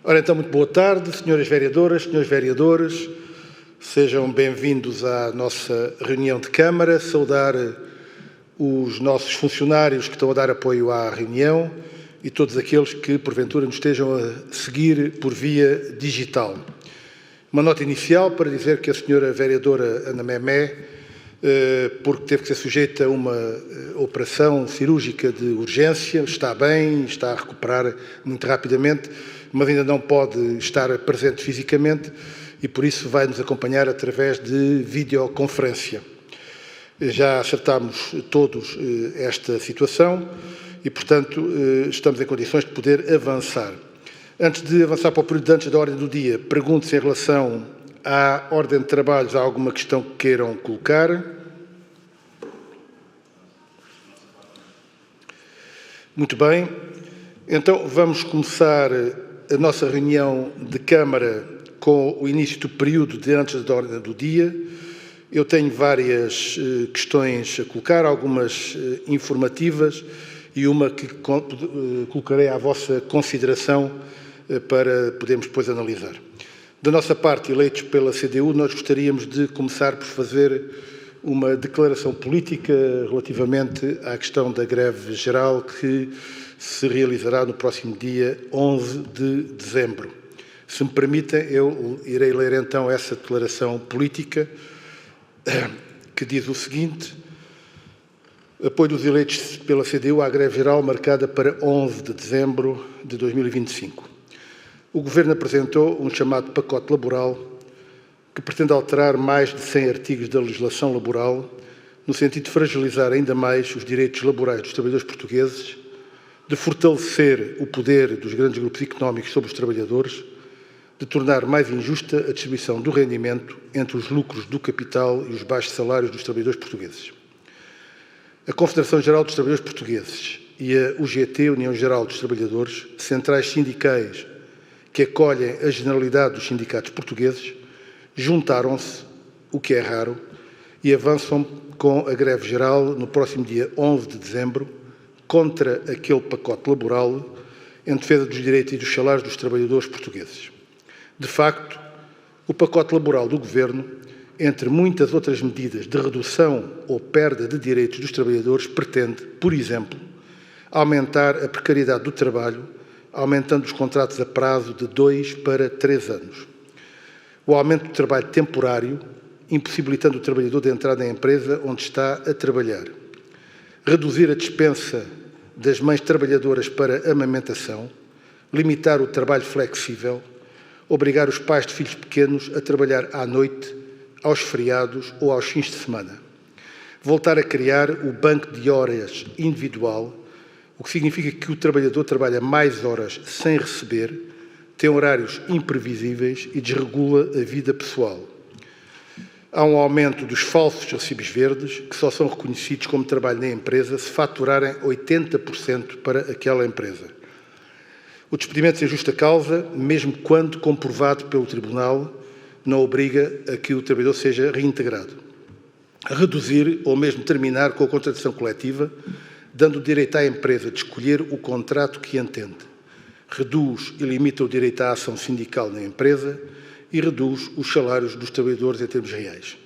Ora, então, muito boa tarde, senhoras vereadoras, senhores vereadores. Sejam bem-vindos à nossa reunião de Câmara. Saudar os nossos funcionários que estão a dar apoio à reunião e todos aqueles que, porventura, nos estejam a seguir por via digital. Uma nota inicial para dizer que a senhora vereadora Ana Memé, porque teve que ser sujeita a uma operação cirúrgica de urgência, está bem, está a recuperar muito rapidamente, mas ainda não pode estar presente fisicamente e, por isso, vai nos acompanhar através de videoconferência. Já acertámos todos esta situação e, portanto, estamos em condições de poder avançar. Antes de avançar para o período antes da ordem do dia, pergunto se em relação à ordem de trabalhos há alguma questão que queiram colocar. Muito bem. Então, vamos começar a nossa reunião de Câmara com o início do período de antes da ordem do dia. Eu tenho várias questões a colocar, algumas informativas e uma que colocarei à vossa consideração para podermos depois analisar. Da nossa parte, eleitos pela CDU, nós gostaríamos de começar por fazer uma declaração política relativamente à questão da greve geral que se realizará no próximo dia 11 de dezembro. Se me permitem, eu irei ler então essa declaração política que diz o seguinte: apoio dos eleitos pela CDU à greve geral marcada para 11 de dezembro de 2025. O Governo apresentou um chamado pacote laboral que pretende alterar mais de 100 artigos da legislação laboral no sentido de fragilizar ainda mais os direitos laborais dos trabalhadores portugueses, de fortalecer o poder dos grandes grupos económicos sobre os trabalhadores, de tornar mais injusta a distribuição do rendimento entre os lucros do capital e os baixos salários dos trabalhadores portugueses. A Confederação Geral dos Trabalhadores Portugueses e a UGT, União Geral dos Trabalhadores, centrais sindicais que acolhem a generalidade dos sindicatos portugueses, juntaram-se, o que é raro, e avançam com a greve geral no próximo dia 11 de dezembro, contra aquele pacote laboral em defesa dos direitos e dos salários dos trabalhadores portugueses. De facto, o pacote laboral do Governo, entre muitas outras medidas de redução ou perda de direitos dos trabalhadores, pretende, por exemplo, aumentar a precariedade do trabalho, aumentando os contratos a prazo de 2 para 3 anos. O aumento do trabalho temporário, impossibilitando o trabalhador de entrar na empresa onde está a trabalhar. Reduzir a dispensa das mães trabalhadoras para amamentação, limitar o trabalho flexível, obrigar os pais de filhos pequenos a trabalhar à noite, aos feriados ou aos fins de semana. Voltar a criar o banco de horas individual, o que significa que o trabalhador trabalha mais horas sem receber, tem horários imprevisíveis e desregula a vida pessoal. Há um aumento dos falsos recibos verdes, que só são reconhecidos como trabalho na empresa se faturarem 80% para aquela empresa. O despedimento sem justa causa, mesmo quando comprovado pelo Tribunal, não obriga a que o trabalhador seja reintegrado. Reduzir ou mesmo terminar com a contratação coletiva, dando o direito à empresa de escolher o contrato que entende. Reduz e limita o direito à ação sindical na empresa e reduz os salários dos trabalhadores em termos reais.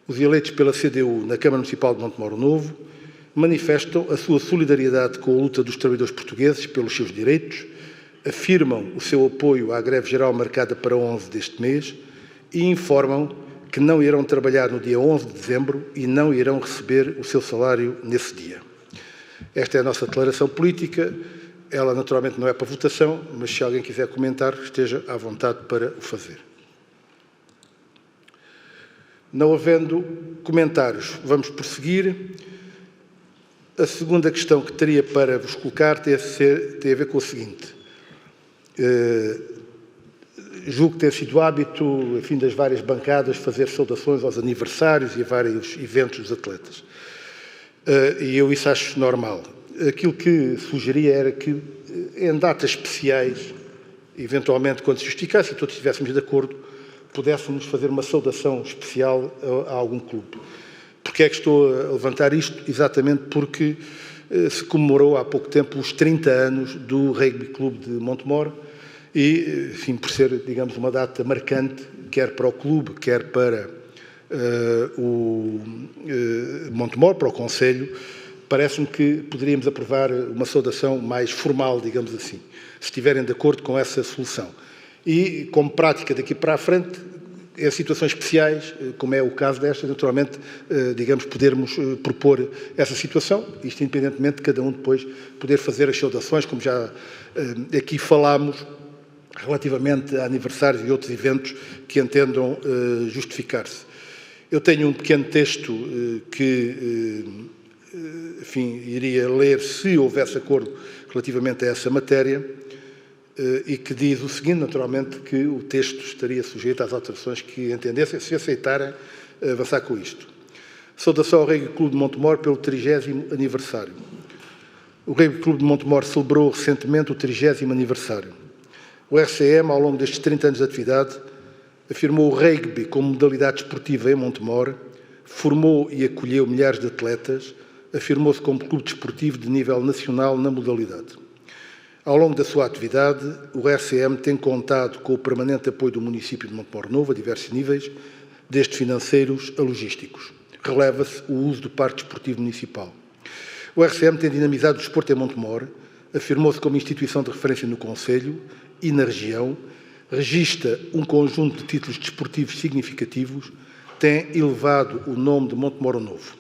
Os eleitos pela CDU na Câmara Municipal de Montemor Novo manifestam a sua solidariedade com a luta dos trabalhadores portugueses pelos seus direitos, afirmam o seu apoio à greve geral marcada para 11 deste mês e informam que não irão trabalhar no dia 11 de dezembro e não irão receber o seu salário nesse dia. Esta é a nossa declaração política. Ela, naturalmente, não é para votação, mas se alguém quiser comentar, esteja à vontade para o fazer. Não havendo comentários, vamos prosseguir. A segunda questão que teria para vos colocar tem a ver com o seguinte. Julgo que tem sido hábito, enfim, das várias bancadas, fazer saudações aos aniversários e a vários eventos dos atletas. E eu isso acho normal. Aquilo que sugeria era que, em datas especiais, eventualmente, quando se justificasse e todos estivéssemos de acordo, pudéssemos fazer uma saudação especial a algum clube. Porquê é que estou a levantar isto? Exatamente porque se comemorou há pouco tempo os 30 anos do Rugby Clube de Montemor e, enfim, por ser, digamos, uma data marcante, quer para o clube, quer para o Montemor, para o Conselho, parece-me que poderíamos aprovar uma saudação mais formal, digamos assim, se estiverem de acordo com essa solução. E, como prática daqui para a frente, em situações especiais, como é o caso destas, naturalmente, digamos, podermos propor essa situação, isto independentemente de cada um depois poder fazer as saudações, como já aqui falámos, relativamente a aniversários e outros eventos que entendam justificar-se. Eu tenho um pequeno texto que, enfim, iria ler se houvesse acordo relativamente a essa matéria e que diz o seguinte, naturalmente, que o texto estaria sujeito às alterações que entendessem, se aceitarem avançar com isto. Saudação ao Rugby Clube de Montemor pelo 30º aniversário. O Rugby Clube de Montemor celebrou recentemente o 30º aniversário. O RCM, ao longo destes 30 anos de atividade, afirmou o rugby como modalidade esportiva em Montemor, formou e acolheu milhares de atletas, afirmou-se como clube desportivo de nível nacional na modalidade. Ao longo da sua atividade, o RCM tem contado com o permanente apoio do município de Montemor Novo a diversos níveis, desde financeiros a logísticos. Releva-se o uso do Parque Desportivo Municipal. O RCM tem dinamizado o desporto em Montemor, afirmou-se como instituição de referência no Conselho e na região, registra um conjunto de títulos desportivos significativos, tem elevado o nome de Montemor Novo.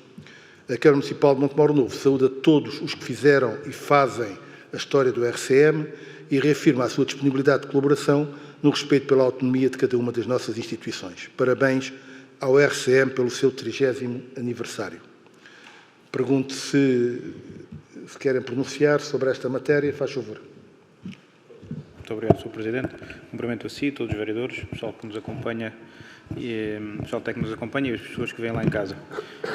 A Câmara Municipal de Montemor Novo saúda todos os que fizeram e fazem a história do RCM e reafirma a sua disponibilidade de colaboração no respeito pela autonomia de cada uma das nossas instituições. Parabéns ao RCM pelo seu 30º aniversário. Pergunto se querem pronunciar sobre esta matéria. Faz favor. Muito obrigado, Sr. Presidente. Cumprimento a si, todos os vereadores, o pessoal que nos acompanha, o pessoal técnico que nos acompanha e as pessoas que vêm lá em casa.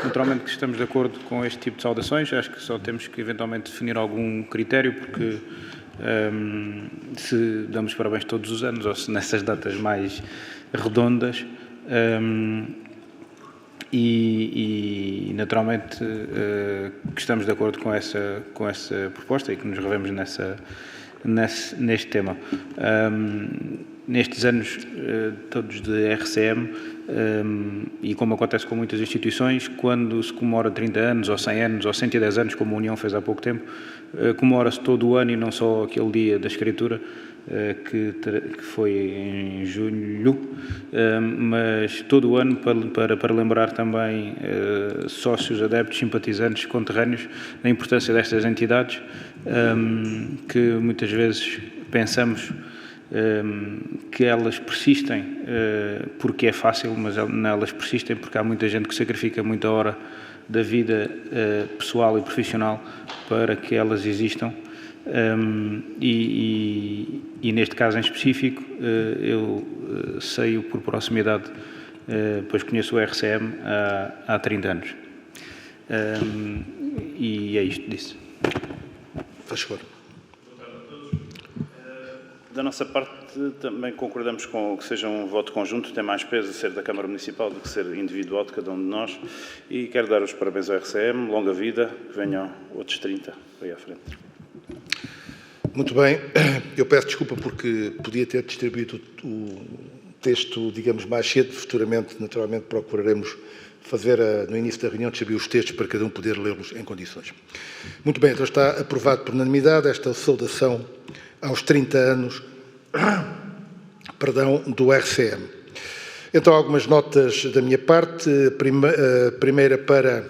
Naturalmente que estamos de acordo com este tipo de saudações, acho que só temos que eventualmente definir algum critério, porque se damos parabéns todos os anos, ou se nessas datas mais redondas, e naturalmente que estamos de acordo com essa proposta e que nos revemos neste tema. Nestes anos todos de RCM, e como acontece com muitas instituições, quando se comemora 30 anos, ou 100 anos, ou 110 anos, como a União fez há pouco tempo, comemora-se todo o ano e não só aquele dia da escritura, que foi em julho, mas todo o ano para lembrar também sócios, adeptos, simpatizantes, conterrâneos, da importância destas entidades, que muitas vezes pensamos que elas persistem porque é fácil, mas elas persistem porque há muita gente que sacrifica muita hora da vida pessoal e profissional para que elas existam. E neste caso em específico, eu sei-o por proximidade, pois conheço o RCM há 30 anos. E é isto, disse. Faz favor. Da nossa parte, também concordamos com que seja um voto conjunto, tem mais peso ser da Câmara Municipal do que ser individual de cada um de nós, e quero dar os parabéns ao RCM, longa vida, que venham outros 30 aí à frente. Muito bem, eu peço desculpa porque podia ter distribuído o texto, digamos, mais cedo, futuramente, naturalmente, procuraremos fazer no início da reunião, distribuir os textos para cada um poder lê-los em condições. Muito bem, então está aprovado por unanimidade esta saudação aos 30 anos, do RCM. Então, algumas notas da minha parte. A primeira para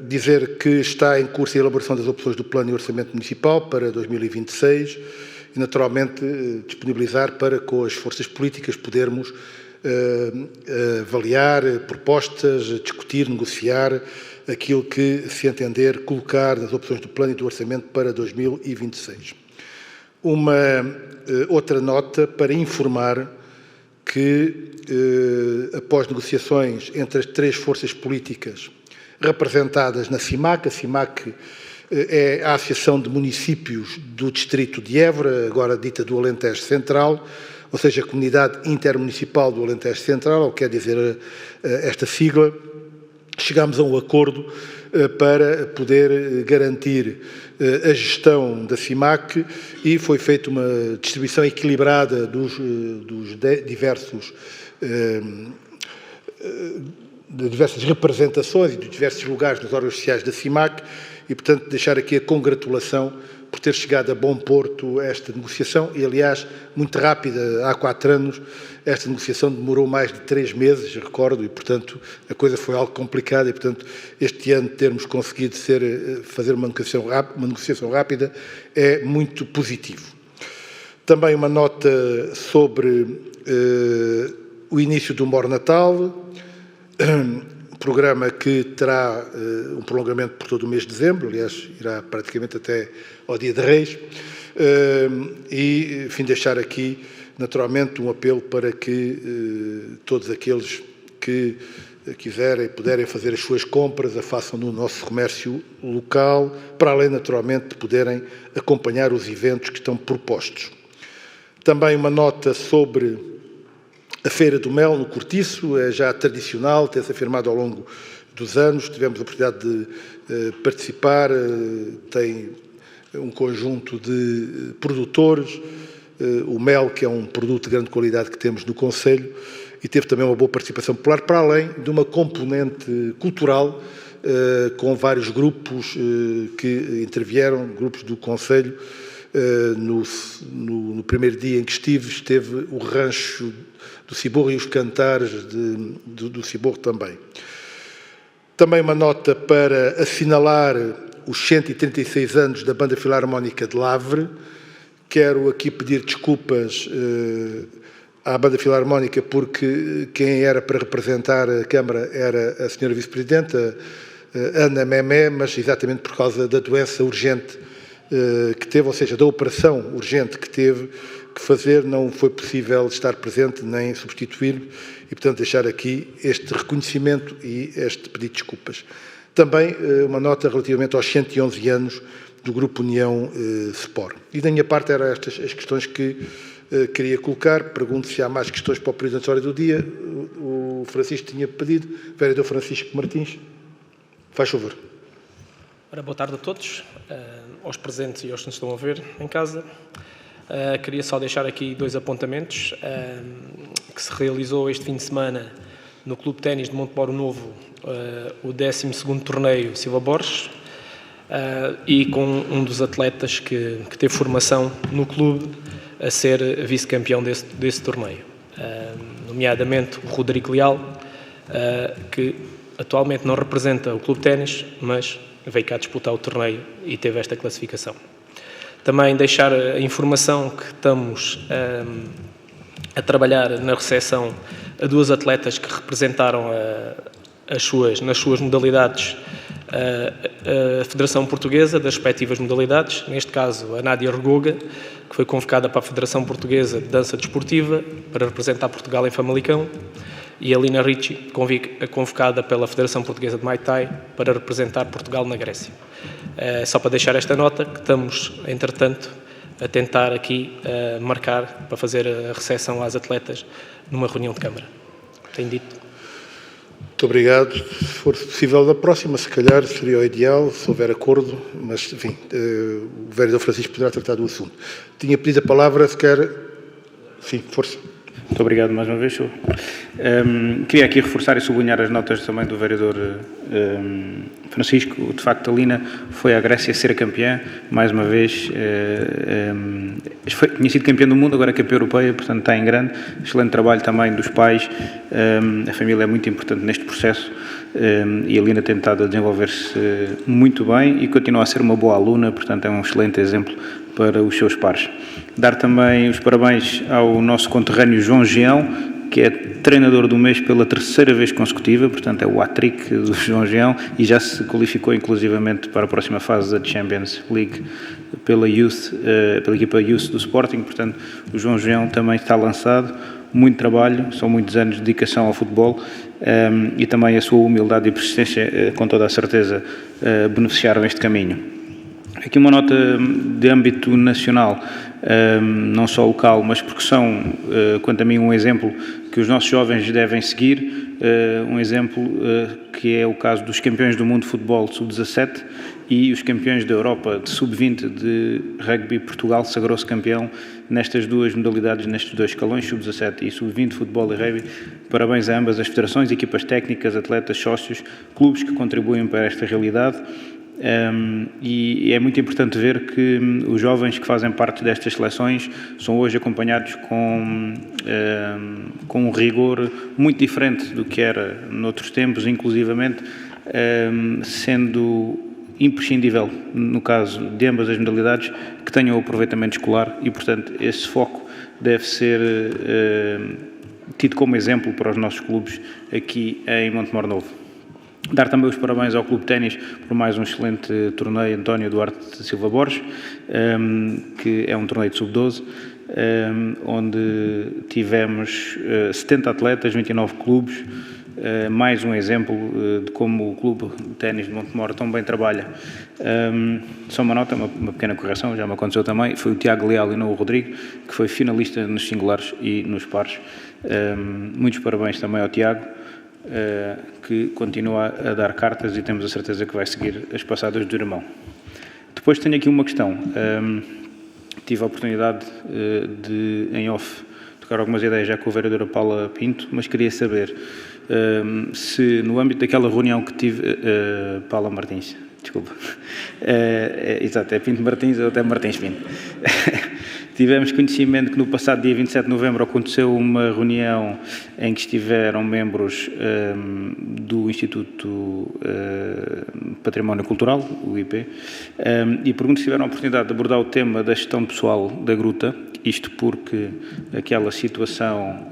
dizer que está em curso a elaboração das opções do Plano e Orçamento Municipal para 2026 e, naturalmente, disponibilizar para, com as forças políticas, podermos avaliar propostas, discutir, negociar aquilo que se entender colocar nas opções do Plano e do Orçamento para 2026. Uma outra nota para informar que, após negociações entre as 3 forças políticas representadas na CIMAC, a CIMAC é a Associação de Municípios do Distrito de Évora, agora dita do Alentejo Central, ou seja, a Comunidade Intermunicipal do Alentejo Central, ou quer dizer esta sigla, chegámos a um acordo para poder garantir a gestão da CIMAC, e foi feita uma distribuição equilibrada dos diversas representações e dos diversos lugares nos órgãos sociais da CIMAC, e, portanto, deixar aqui a congratulação por ter chegado a bom porto esta negociação, e, aliás, muito rápida. Há 4 anos, esta negociação demorou mais de 3 meses, recordo, e, portanto, a coisa foi algo complicada, e, portanto, este ano termos conseguido fazer uma negociação rápida é muito positivo. Também uma nota sobre o início do Mor Natal, programa que terá um prolongamento por todo o mês de dezembro, aliás, irá praticamente até ao dia de Reis, e, enfim, deixar aqui, naturalmente, um apelo para que todos aqueles que quiserem e puderem fazer as suas compras, a façam no nosso comércio local, para além, naturalmente, de poderem acompanhar os eventos que estão propostos. Também uma nota sobre a Feira do Mel no Cortiço, é já tradicional, tem-se afirmado ao longo dos anos, tivemos a oportunidade de participar, tem um conjunto de produtores, o mel, que é um produto de grande qualidade que temos no Conselho, e teve também uma boa participação popular, para além de uma componente cultural, com vários grupos que intervieram, grupos do Conselho. No primeiro dia em que esteve o rancho do Ciborro e os cantares do Ciborro também. Também uma nota para assinalar os 136 anos da Banda Filarmónica de Lavre. Quero aqui pedir desculpas à Banda Filarmónica, porque quem era para representar a Câmara era a Sra. Vice-Presidente, Ana Memé, mas exatamente por causa da doença urgente que teve, ou seja, da operação urgente que teve que fazer, não foi possível estar presente nem substituir, e, portanto, deixar aqui este reconhecimento e este pedido de desculpas. Também uma nota relativamente aos 111 anos do Grupo União Sport. E da minha parte eram estas as questões que queria colocar. Pergunto se há mais questões para o Presidente da Ordem do Dia. O Francisco tinha pedido. Vereador Francisco Martins, faz favor. Ora, boa tarde a todos, aos presentes e aos que nos estão a ver em casa. Queria só deixar aqui 2 apontamentos que se realizou este fim de semana no Clube de Ténis de Montemoro Novo, o 12º torneio Silva Borges, e com um dos atletas que teve formação no clube a ser vice-campeão desse torneio, nomeadamente o Rodrigo Leal, que atualmente não representa o Clube de Ténis, mas veio cá disputar o torneio e teve esta classificação. Também deixar a informação que estamos a trabalhar na recepção a 2 atletas que representaram nas suas modalidades a Federação Portuguesa das respectivas modalidades, neste caso a Nádia Regoga, que foi convocada para a Federação Portuguesa de Dança Desportiva para representar Portugal em Famalicão, e a Lina Ricci, convocada pela Federação Portuguesa de Muay Thai para representar Portugal na Grécia. Só para deixar esta nota, que estamos, entretanto, a tentar aqui marcar para fazer a recepção às atletas numa reunião de Câmara. Tenho dito. Muito obrigado. Se for possível, na próxima, se calhar, seria o ideal, se houver acordo, mas, enfim, o vereador Francisco poderá tratar do assunto. Tinha pedido a palavra, se quer... Sim, força. Muito obrigado mais uma vez, senhor. Queria aqui reforçar e sublinhar as notas também do vereador Francisco. De facto, a Lina foi à Grécia ser campeã, mais uma vez. Tinha sido campeã do mundo, agora é campeã europeia, portanto está em grande. Excelente trabalho também dos pais. A família é muito importante neste processo, e a Lina tem tentado a desenvolver-se muito bem e continua a ser uma boa aluna, portanto é um excelente exemplo para os seus pares. Dar também os parabéns ao nosso conterrâneo João Geão, que é treinador do mês pela 3ª vez consecutiva, portanto é o hat-trick do João Geão, e já se qualificou inclusivamente para a próxima fase da Champions League pela equipa Youth do Sporting, portanto o João Geão também está lançado. Muito trabalho, são muitos anos de dedicação ao futebol, e também a sua humildade e persistência, com toda a certeza, beneficiaram este caminho. Aqui uma nota de âmbito nacional, não só local, mas porque são, quanto a mim, um exemplo que os nossos jovens devem seguir, um exemplo que é o caso dos campeões do mundo de futebol sub-17 e os campeões da Europa de sub-20 de rugby. Portugal sagrou-se campeão nestas duas modalidades, nestes dois escalões, sub-17 e sub-20, de futebol e rugby. Parabéns a ambas as federações, equipas técnicas, atletas, sócios, clubes que contribuem para esta realidade. E é muito importante ver que os jovens que fazem parte destas seleções são hoje acompanhados com um rigor muito diferente do que era noutros tempos, inclusivamente sendo imprescindível, no caso de ambas as modalidades, que tenham o aproveitamento escolar e, portanto, esse foco deve ser tido como exemplo para os nossos clubes aqui em Montemor Novo. Dar também os parabéns ao Clube de Ténis por mais um excelente torneio, António Duarte de Silva Borges, que é um torneio de sub-12, onde tivemos 70 atletas, 29 clubes, mais um exemplo de como o Clube de Ténis de Montemor tão bem trabalha. Só uma nota, uma pequena correção, já me aconteceu também, foi o Tiago Leal e não o Rodrigo, que foi finalista nos singulares e nos pares. Muitos parabéns também ao Tiago, que continua a dar cartas e temos a certeza que vai seguir as passadas do irmão. Depois tenho aqui uma questão. Tive a oportunidade de, em off, tocar algumas ideias já com a vereadora Paula Pinto, mas queria saber se no âmbito daquela reunião que tive... Paula Martins, desculpa. Exato, é Pinto Martins ou até Martins Pinto. Tivemos conhecimento que no passado dia 27 de novembro aconteceu uma reunião em que estiveram membros do Instituto Património Cultural, o IP, e pergunto se tiveram a oportunidade de abordar o tema da gestão pessoal da gruta, isto porque aquela situação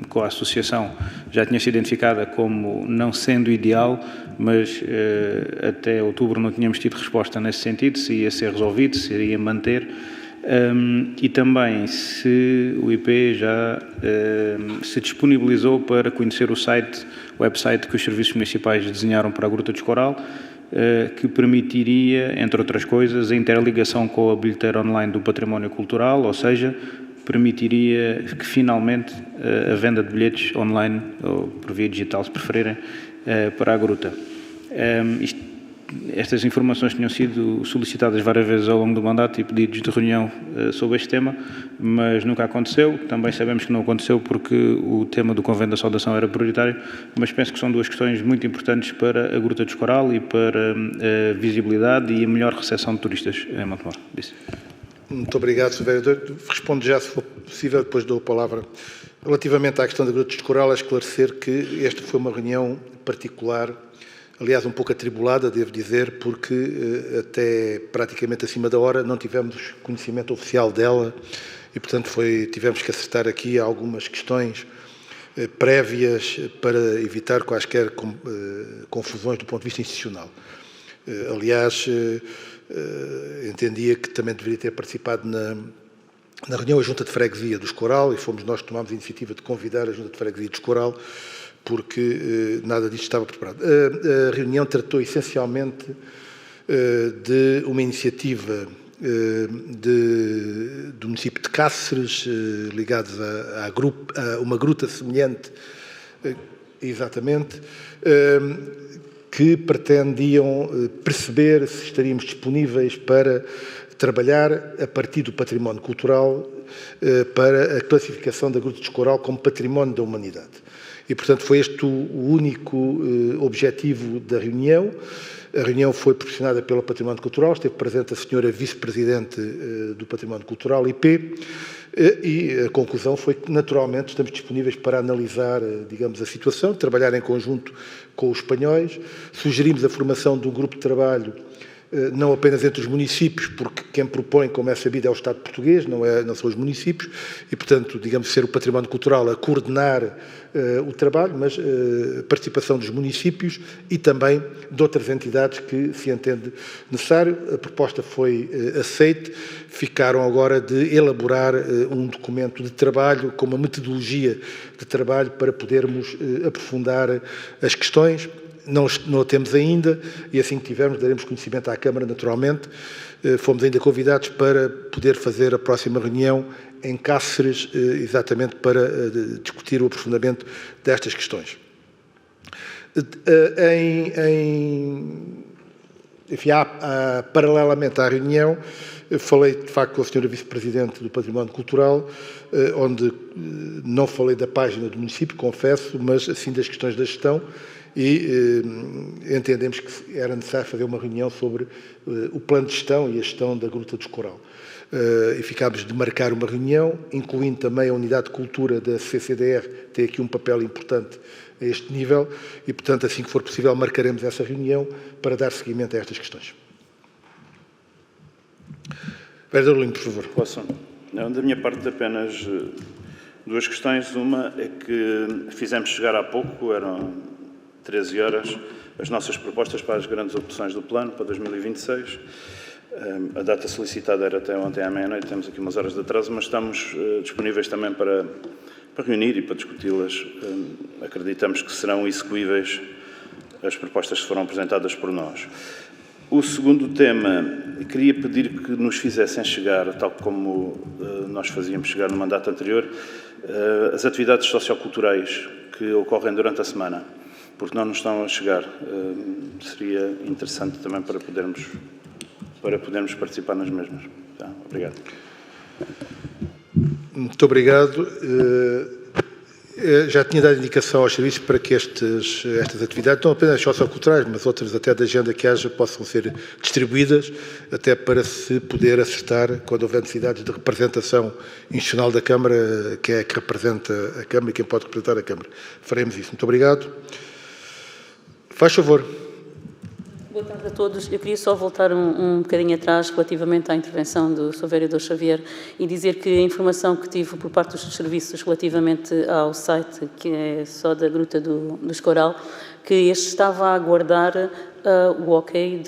com a associação já tinha sido identificada como não sendo ideal, mas até outubro não tínhamos tido resposta nesse sentido, se ia ser resolvido, se iria manter. E também se o IP já se disponibilizou para conhecer o website que os serviços municipais desenharam para a Gruta do Escoral, que permitiria, entre outras coisas, a interligação com a bilheteira online do património cultural, ou seja, permitiria que finalmente a venda de bilhetes online, ou por via digital se preferirem, para a Gruta. Estas informações tinham sido solicitadas várias vezes ao longo do mandato e pedidos de reunião sobre este tema, mas nunca aconteceu. Também sabemos que não aconteceu porque o tema do Convento da Saudação era prioritário, mas penso que são duas questões muito importantes para a Gruta do Escoral e para a visibilidade e a melhor recepção de turistas em Montemor. Muito obrigado, Sr. Vereador. Respondo já, se for possível, depois dou a palavra. Relativamente à questão da Gruta do Escoral, a esclarecer que esta foi uma reunião particular, aliás, um pouco atribulada, devo dizer, porque até praticamente acima da hora não tivemos conhecimento oficial dela e, portanto, tivemos que acertar aqui algumas questões prévias para evitar quaisquer confusões do ponto de vista institucional. Aliás, entendia que também deveria ter participado na reunião a Junta de Freguesia do Escoral e fomos nós que tomámos a iniciativa de convidar a Junta de Freguesia do Escoral, porque nada disto estava preparado. A reunião tratou essencialmente de uma iniciativa do município de Cáceres, ligados a uma gruta semelhante, exatamente, que pretendiam perceber se estaríamos disponíveis para trabalhar a partir do património cultural para a classificação da Gruta do Escoral como património da humanidade. E, portanto, foi este o único objetivo da reunião. A reunião foi proporcionada pelo Património Cultural, esteve presente a senhora Vice-Presidente do Património Cultural, IP, e a conclusão foi que, naturalmente, estamos disponíveis para analisar, digamos, a situação, trabalhar em conjunto com os espanhóis. Sugerimos a formação de um grupo de trabalho não apenas entre os municípios, porque quem propõe, como é sabido, é o Estado português, não são os municípios, e, portanto, digamos, ser o património cultural a coordenar o trabalho, mas a participação dos municípios e também de outras entidades que se entende necessário. A proposta foi aceite, ficaram agora de elaborar um documento de trabalho com uma metodologia de trabalho para podermos aprofundar as questões. não a temos ainda, e assim que tivermos, daremos conhecimento à Câmara, naturalmente. Fomos ainda convidados para poder fazer a próxima reunião em Cáceres, exatamente para discutir o aprofundamento destas questões. Enfim, paralelamente à reunião, eu falei, de facto, com a Sra. Vice-Presidente do Património Cultural, onde não falei da página do município, confesso, mas, assim, das questões da gestão, e entendemos que era necessário fazer uma reunião sobre o plano de gestão e a gestão da Gruta do Escoral. E ficámos de marcar uma reunião, incluindo também a Unidade de Cultura da CCDR, tem aqui um papel importante a este nível, e, portanto, assim que for possível, marcaremos essa reunião para dar seguimento a estas questões. Vereador Lino, por favor. Posso? Não, da minha parte, apenas duas questões. Uma é que fizemos chegar há pouco, eram 13 horas, as nossas propostas para as grandes opções do plano para 2026. A data solicitada era até ontem à meia-noite, temos aqui umas horas de atraso, mas estamos disponíveis também para reunir e para discuti-las. Acreditamos que serão execuíveis as propostas que foram apresentadas por nós. O segundo tema, queria pedir que nos fizessem chegar, tal como nós fazíamos chegar no mandato anterior, as atividades socioculturais que ocorrem durante a semana, porque não nos estão a chegar. Seria interessante também para podermos participar nas mesmas. Tá? Obrigado. Muito obrigado. Já tinha dado indicação aos serviços para que estas atividades, não apenas socioculturais, mas outras até da agenda que haja, possam ser distribuídas, até para se poder acertar, quando houver necessidades de representação institucional da Câmara, quem é que representa a Câmara e quem pode representar a Câmara. Faremos isso. Muito obrigado. Faz favor. Boa tarde a todos. Eu queria só voltar um bocadinho atrás relativamente à intervenção do Sr. Vereador Xavier e dizer que a informação que tive por parte dos serviços relativamente ao site, que é só da Gruta do Escoral, que este estava a aguardar o ok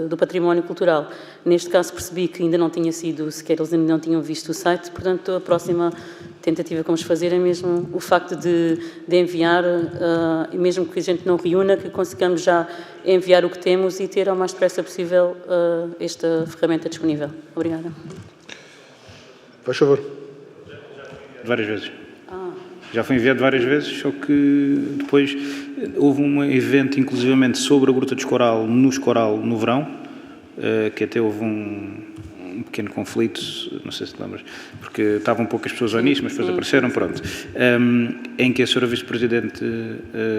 do património cultural. Neste caso percebi que ainda não tinha sido, sequer eles ainda não tinham visto o site, portanto a próxima tentativa que vamos fazer é mesmo o facto de enviar, mesmo que a gente não reúna, que consigamos já enviar o que temos e ter ao mais depressa possível esta ferramenta disponível. Obrigada. Faz favor. Várias vezes. Já foi enviado várias vezes, só que depois houve um evento, inclusivamente, sobre a Gruta do Escoral, no Escoral, no verão, que até houve um pequeno conflito, não sei se te lembras, porque estavam poucas pessoas ao início, mas depois apareceram, pronto, em que a Sra. Vice-Presidente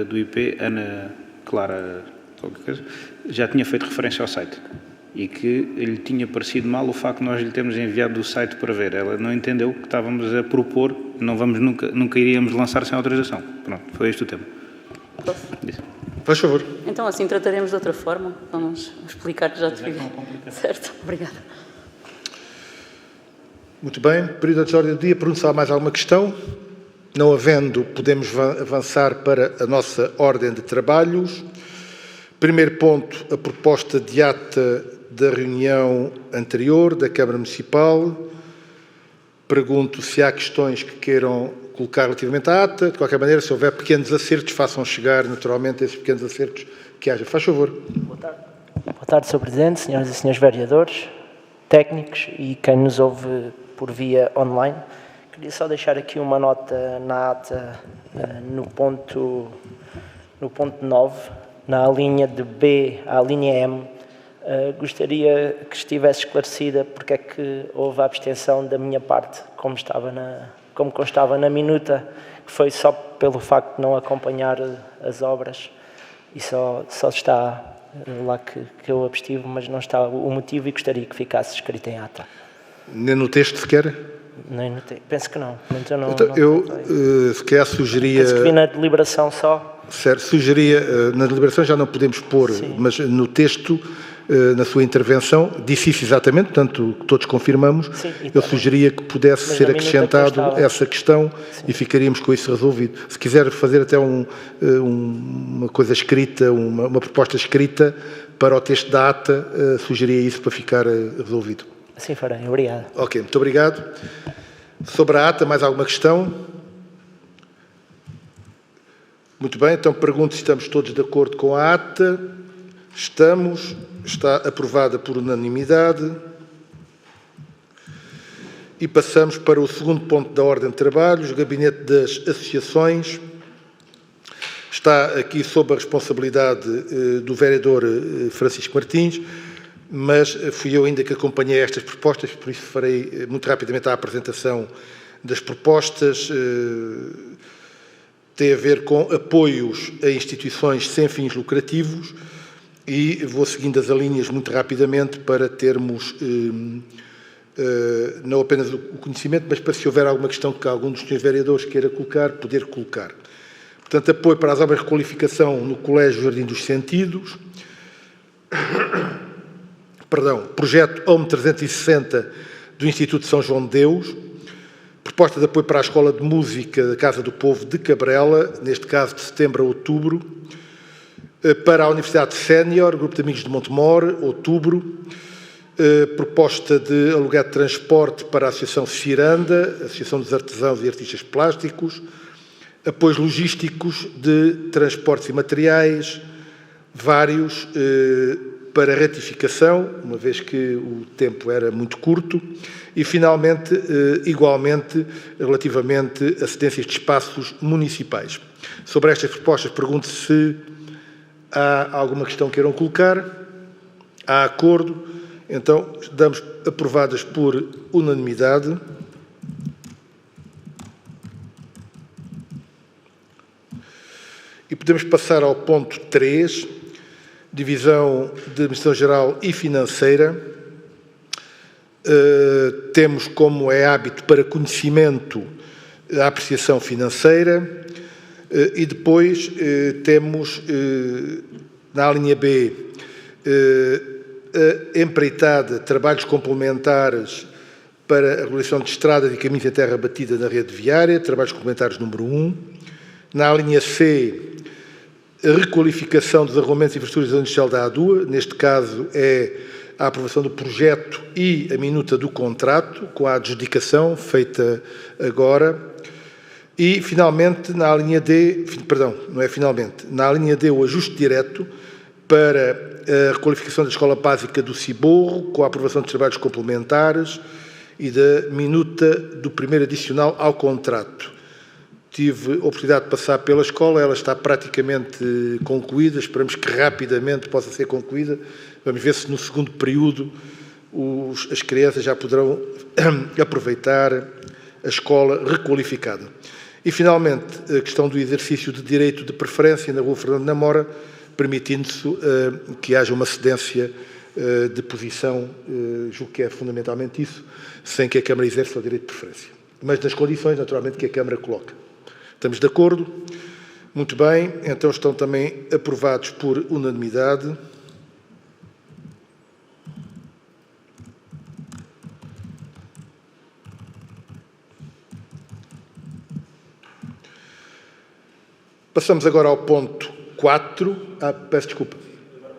do IP, Ana Clara, qualquer coisa, já tinha feito referência ao site e que lhe tinha parecido mal o facto de nós lhe termos enviado do site para ver. Ela não entendeu que estávamos a propor, nunca iríamos lançar sem autorização. Pronto, foi este o tema. Faz favor. Então, assim trataremos de outra forma. Vamos explicar que já te fiz. Certo, obrigada. Muito bem. Período antes da ordem do dia. Pergunto se há mais alguma questão. Não havendo, podemos avançar para a nossa ordem de trabalhos. Primeiro ponto, a proposta de ata da reunião anterior da Câmara Municipal. Pergunto se há questões que queiram colocar relativamente à ata. De qualquer maneira, se houver pequenos acertos, façam chegar naturalmente esses pequenos acertos que haja. Faz favor. Boa tarde. Boa tarde, Sr. Presidente, senhoras e senhores vereadores, técnicos e quem nos ouve por via online. Queria só deixar aqui uma nota na ata, no ponto 9, na linha de B à linha M. Gostaria que estivesse esclarecida porque é que houve a abstenção da minha parte, como constava na minuta, que foi só pelo facto de não acompanhar as obras e só está lá que eu abstive, mas não está o motivo e gostaria que ficasse escrito em ata. Nem no texto sequer? Nem notei. Penso que não. Eu se calhar sugeria... Penso que vi na deliberação só. Certo, sugeria, na deliberação já não podemos pôr, sim, mas no texto, na sua intervenção, disse isso exatamente, portanto, todos confirmamos. Sim, eu sugeria que pudesse ser acrescentado essa questão, sim, e ficaríamos com isso resolvido. Se quiser fazer até uma coisa escrita, uma proposta escrita para o texto da ata, sugeria isso para ficar resolvido. Assim farei, obrigado. Ok, muito obrigado. Sobre a ata, mais alguma questão? Muito bem, então pergunto se estamos todos de acordo com a ata. Estamos. Está aprovada por unanimidade. E passamos para o segundo ponto da ordem de trabalhos, o Gabinete das Associações. Está aqui sob a responsabilidade do vereador Francisco Martins, mas fui eu ainda que acompanhei estas propostas, por isso farei muito rapidamente a apresentação das propostas. Tem a ver com apoios a instituições sem fins lucrativos e vou seguindo as linhas muito rapidamente para termos não apenas o conhecimento, mas para se houver alguma questão que algum dos senhores vereadores queira colocar, poder colocar. Portanto, apoio para as obras de requalificação no Colégio Jardim dos Sentidos. Projeto OME 360 do Instituto São João de Deus. Proposta de apoio para a Escola de Música da Casa do Povo de Cabrela, neste caso de setembro a outubro. Para a Universidade Sénior, Grupo de Amigos de Montemor, outubro. Proposta de aluguer de transporte para a Associação Ciranda, Associação dos Artesãos e Artistas Plásticos. Apoios logísticos de transportes e materiais, vários, para ratificação, uma vez que o tempo era muito curto. E, finalmente, igualmente, relativamente a cedências de espaços municipais. Sobre estas propostas, pergunto se há alguma questão que queiram colocar. Há acordo. Então, damos aprovadas por unanimidade. E podemos passar ao ponto 3, Divisão de Administração Geral e Financeira. Temos, como é hábito, para conhecimento a apreciação financeira e depois temos, na linha B, a empreitada trabalhos complementares para a regulação de estradas e caminhos em terra batida na rede viária, trabalhos complementares número 1. Na linha C, a requalificação dos arrumamentos e infraestruturas industrial da ADUA, neste caso é a aprovação do projeto e a minuta do contrato, com a adjudicação feita agora. E, finalmente, na linha D, na linha D, o ajuste direto para a requalificação da Escola Básica do Ciborro, com a aprovação de trabalhos complementares e da minuta do primeiro adicional ao contrato. Tive a oportunidade de passar pela escola, ela está praticamente concluída, esperamos que rapidamente possa ser concluída. Vamos ver se no segundo período as crianças já poderão aproveitar a escola requalificada. E, finalmente, a questão do exercício de direito de preferência na Rua Fernando Namora, permitindo-se que haja uma cedência de posição, julgo que é fundamentalmente isso, sem que a Câmara exerça o direito de preferência. Mas nas condições, naturalmente, que a Câmara coloca. Estamos de acordo? Muito bem, então estão também aprovados por unanimidade. Passamos agora ao ponto 4. Peço desculpa.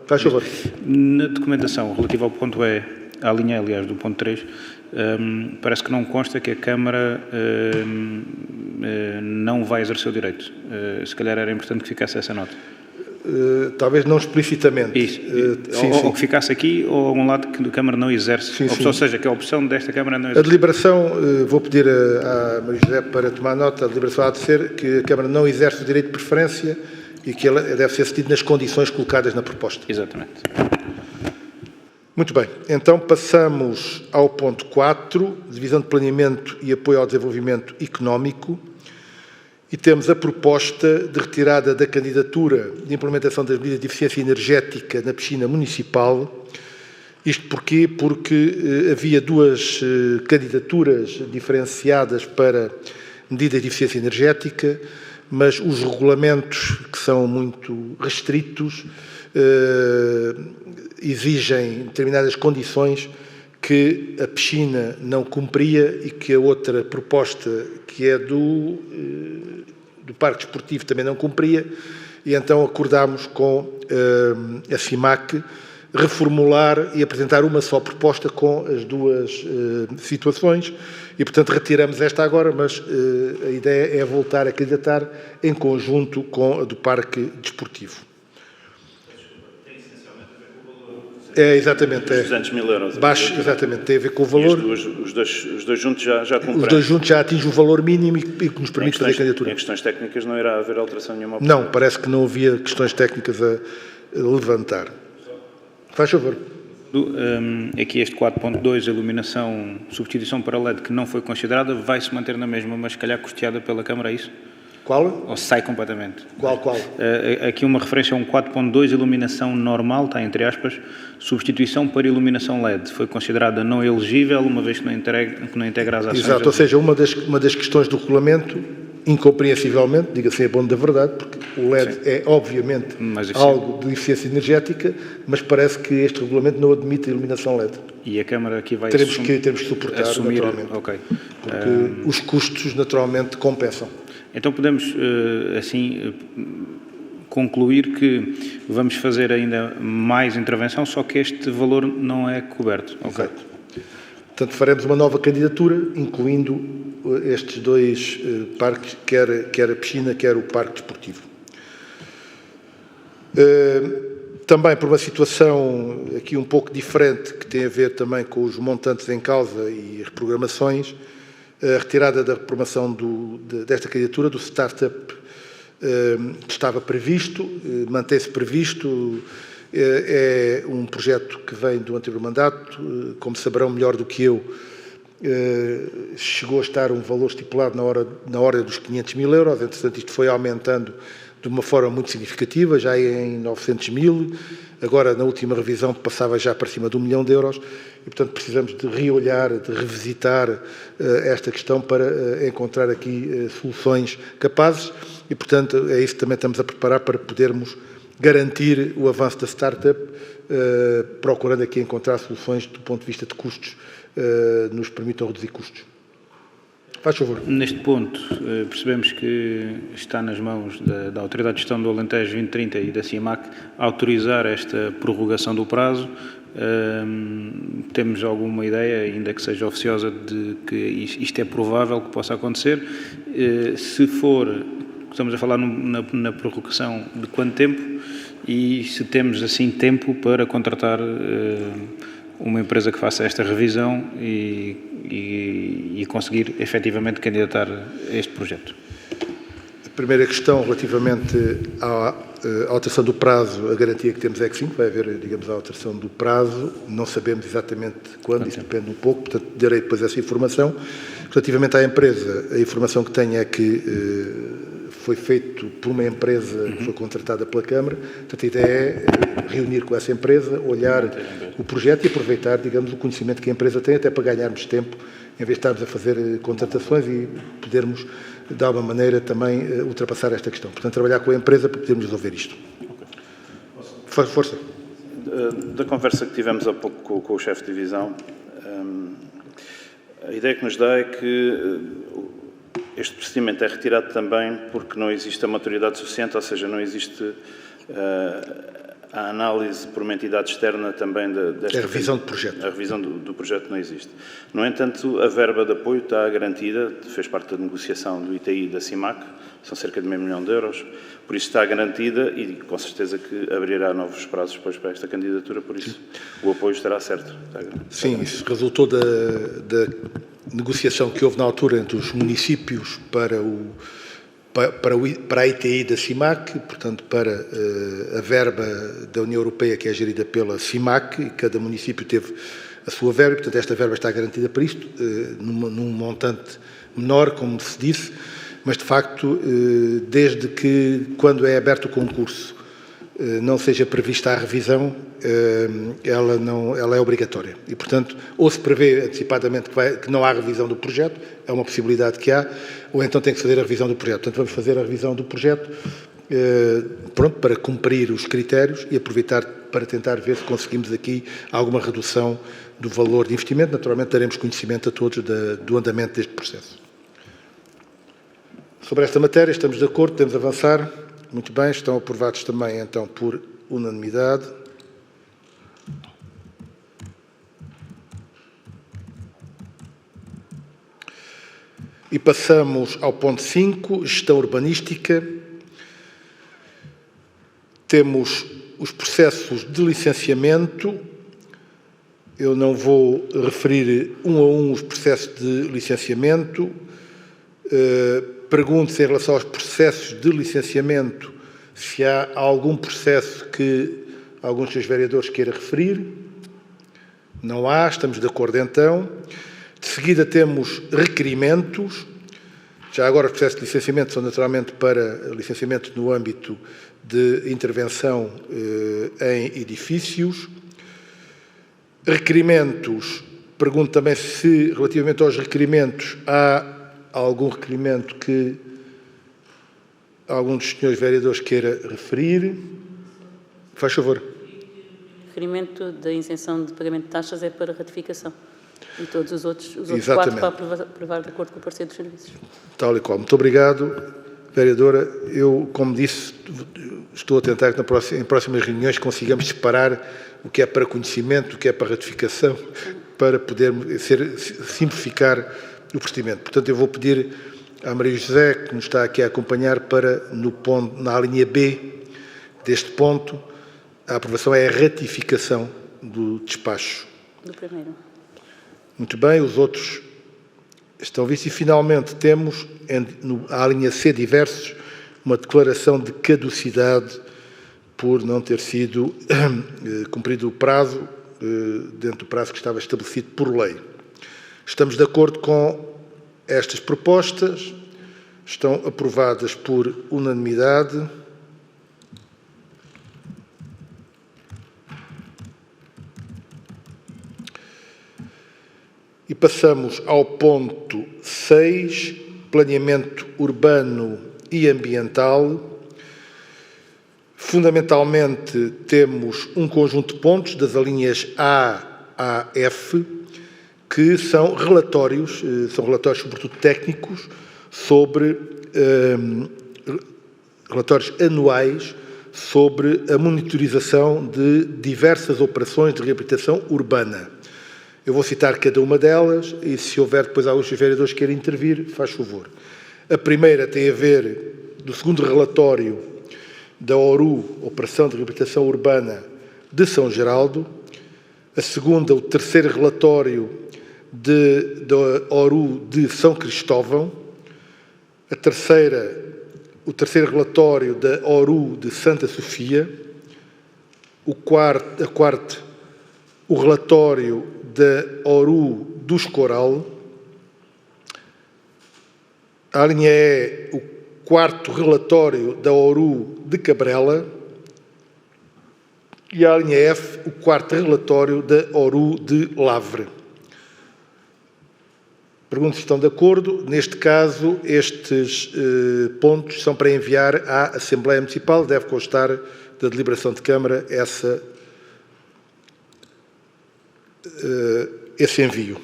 Faz favor. Na documentação relativa ao ponto E, à linha, aliás, do ponto 3, parece que não consta que a Câmara não vai exercer o direito. Se calhar era importante que ficasse essa nota. Talvez não explicitamente. Isso. Ou que ficasse aqui, ou a um lado que a Câmara não exerce. Ou seja, que a opção desta Câmara não exerce. A deliberação, vou pedir à Maria José para tomar nota, a deliberação há de ser que a Câmara não exerce o direito de preferência e que ela deve ser cedida nas condições colocadas na proposta. Exatamente. Muito bem, então passamos ao ponto 4, Divisão de Planeamento e Apoio ao Desenvolvimento Económico, e temos a proposta de retirada da candidatura de implementação das medidas de eficiência energética na piscina municipal. Isto porquê? Porque havia duas candidaturas diferenciadas para medidas de eficiência energética, mas os regulamentos, que são muito restritos, exigem determinadas condições que a piscina não cumpria e que a outra proposta, que é do Parque Desportivo, também não cumpria, e então acordámos com a CIMAC reformular e apresentar uma só proposta com as duas situações, e, portanto, retiramos esta agora, mas a ideia é voltar a candidatar em conjunto com a do Parque Desportivo. É, exatamente. Os 200 mil euros. Baixo, exatamente, tem a ver com o valor. Os dois juntos já cumprem. Os dois juntos já atingem o valor mínimo e que nos permite fazer a candidatura. Em questões técnicas não irá haver alteração nenhuma? Não, parece que não havia questões técnicas a levantar. Faz favor. Aqui este 4.2, iluminação, substituição para LED, que não foi considerada, vai se manter na mesma, mas se calhar custeada pela Câmara, é isso? Qual? Ou sai completamente? Qual? Aqui uma referência a um 4.2, iluminação normal, está entre aspas, substituição para iluminação LED. Foi considerada não elegível, uma vez que não integra as ações... Exato, ou seja, uma das questões do regulamento, incompreensivelmente, diga-se a bom da verdade, porque o LED sim, é obviamente algo de eficiência energética, mas parece que este regulamento não admite a iluminação LED. E a Câmara aqui vai teremos que suportar, assumir, naturalmente. Okay. Porque os custos, naturalmente, compensam. Então podemos, assim, concluir que vamos fazer ainda mais intervenção, só que este valor não é coberto. Okay. Exato. Portanto, faremos uma nova candidatura, incluindo estes dois parques, quer a piscina, quer o parque desportivo. Também por uma situação aqui um pouco diferente, que tem a ver também com os montantes em causa e reprogramações, a retirada da reprovação desta candidatura, do startup, estava previsto, mantém-se previsto, é um projeto que vem do anterior mandato, como saberão melhor do que eu, chegou a estar um valor estipulado na ordem dos 500 mil euros, entretanto isto foi aumentando de uma forma muito significativa, já em 900 mil, agora na última revisão passava já para cima de 1 milhão de euros e, portanto, precisamos de reolhar, de revisitar esta questão para encontrar aqui soluções capazes e, portanto, é isso que também estamos a preparar para podermos garantir o avanço da startup, procurando aqui encontrar soluções do ponto de vista de custos, nos permitam reduzir custos. Faz favor. Neste ponto, percebemos que está nas mãos da Autoridade de Gestão do Alentejo 2030 e da CIMAC autorizar esta prorrogação do prazo. Temos alguma ideia, ainda que seja oficiosa, de que isto é provável que possa acontecer? Se for, estamos a falar na prorrogação de quanto tempo? E se temos, assim, tempo para contratar uma empresa que faça esta revisão e conseguir efetivamente candidatar a este projeto? A primeira questão relativamente à alteração do prazo, a garantia que temos é que sim, vai haver, digamos, a alteração do prazo, não sabemos exatamente quando, isso depende um pouco, portanto, darei depois essa informação. Relativamente à empresa, a informação que tenho é que foi feito por uma empresa que foi contratada pela Câmara, portanto, a ideia é reunir com essa empresa, olhar o projeto e aproveitar, digamos, o conhecimento que a empresa tem, até para ganharmos tempo, em vez de estarmos a fazer contratações e podermos, de alguma maneira, também ultrapassar esta questão. Portanto, trabalhar com a empresa para podermos resolver isto. Força. Da conversa que tivemos há pouco com o chefe de divisão, a ideia que nos dá é que este procedimento é retirado também porque não existe a maturidade suficiente, ou seja, não existe a análise por uma entidade externa também desta... A revisão do projeto. A revisão do projeto não existe. No entanto, a verba de apoio está garantida, fez parte da negociação do ITI e da CIMAC, são cerca de meio milhão de euros, por isso está garantida e com certeza que abrirá novos prazos depois para esta candidatura, por isso o apoio estará certo. Sim, isso resultou da negociação que houve na altura entre os municípios para a ITI da CIMAC, portanto, para a verba da União Europeia, que é gerida pela CIMAC, e cada município teve a sua verba, portanto, esta verba está garantida para isto, num montante menor, como se disse, mas, de facto, desde que, quando é aberto o concurso, não seja prevista a revisão, ela é obrigatória. E, portanto, ou se prevê antecipadamente que não há revisão do projeto, é uma possibilidade que há, ou então tem que fazer a revisão do projeto. Portanto, vamos fazer a revisão do projeto, pronto, para cumprir os critérios e aproveitar para tentar ver se conseguimos aqui alguma redução do valor de investimento. Naturalmente, daremos conhecimento a todos do andamento deste processo. Sobre esta matéria, estamos de acordo, podemos avançar. Muito bem, estão aprovados também, então, por unanimidade. E passamos ao ponto 5, gestão urbanística. Temos os processos de licenciamento. Eu não vou referir um a um os processos de licenciamento. Pergunto-se em relação aos processos de licenciamento se há algum processo que alguns dos seus vereadores queira referir. Não há, estamos de acordo então. De seguida temos requerimentos. Já agora os processos de licenciamento são naturalmente para licenciamento no âmbito de intervenção em edifícios. Requerimentos, pergunto também se relativamente aos requerimentos há algum requerimento que algum dos senhores vereadores queira referir. Faz favor. O requerimento da isenção de pagamento de taxas é para ratificação. E todos os outros 4 para aprovar de acordo com o parecer dos serviços. Tal e qual. Muito obrigado, vereadora. Eu, como disse, estou a tentar que em próximas reuniões consigamos separar o que é para conhecimento, o que é para ratificação, para poder simplificar o procedimento. Portanto, eu vou pedir à Maria José, que nos está aqui a acompanhar, para, na linha B deste ponto, a aprovação é a ratificação do despacho. Do primeiro. Muito bem, os outros estão vistos. E, finalmente, temos, à linha C, diversos, uma declaração de caducidade por não ter sido cumprido o prazo, dentro do prazo que estava estabelecido por lei. Estamos de acordo com estas propostas, estão aprovadas por unanimidade. E passamos ao ponto 6, planeamento urbano e ambiental. Fundamentalmente, temos um conjunto de pontos das alíneas A a F, que são relatórios sobretudo técnicos, sobre relatórios anuais sobre a monitorização de diversas operações de reabilitação urbana. Eu vou citar cada uma delas e, se houver depois alguns vereadores que queiram intervir, faz favor. A primeira tem a ver do segundo relatório da ORU, Operação de Reabilitação Urbana de São Geraldo. A segunda, o terceiro relatório da ORU de São Cristóvão. A terceira, o terceiro relatório da ORU de Santa Sofia. O quarto, o relatório da ORU do Escoral. A linha E, o quarto relatório da ORU de Cabrela. E a linha F, o quarto relatório da ORU de Lavre. Pergunto se estão de acordo. Neste caso, estes pontos são para enviar à Assembleia Municipal. Deve constar da deliberação de Câmara esse envio.